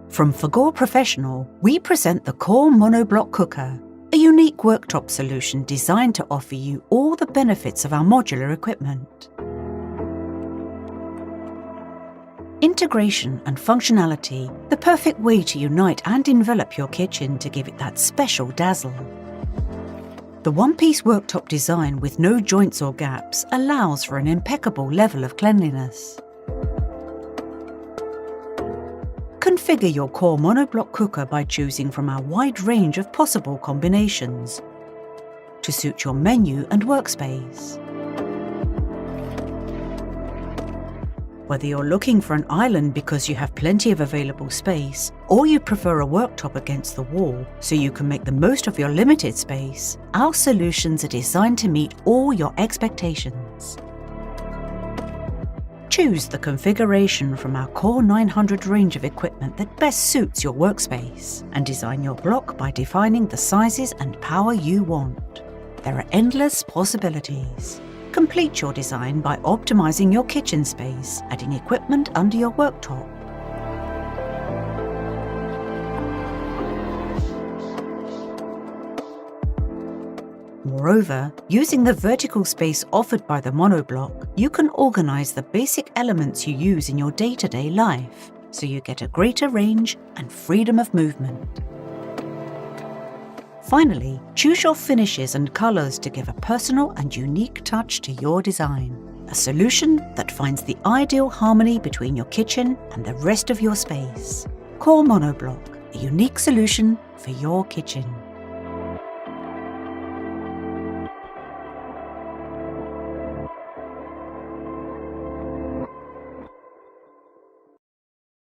From Fagor Professional, we present the Core Monoblock Cooker, a unique worktop solution designed to offer you all the benefits of our modular equipment. Integration and functionality, the perfect way to unite and envelop your kitchen to give it that special dazzle. The one-piece worktop design with no joints or gaps allows for an impeccable level of cleanliness. Configure your Core Monoblock cooker by choosing from our wide range of possible combinations to suit your menu and workspace. Whether you're looking for an island because you have plenty of available space, or you prefer a worktop against the wall so you can make the most of your limited space, our solutions are designed to meet all your expectations. Choose the configuration from our Core 900 range of equipment that best suits your workspace, and design your block by defining the sizes and power you want. There are endless possibilities. Complete your design by optimizing your kitchen space, adding equipment under your worktop. Moreover, using the vertical space offered by the Monoblock, you can organize the basic elements you use in your day-to-day life, so you get a greater range and freedom of movement. Finally, choose your finishes and colors to give a personal and unique touch to your design. A solution that finds the ideal harmony between your kitchen and the rest of your space. Core Monoblock, a unique solution for your kitchen.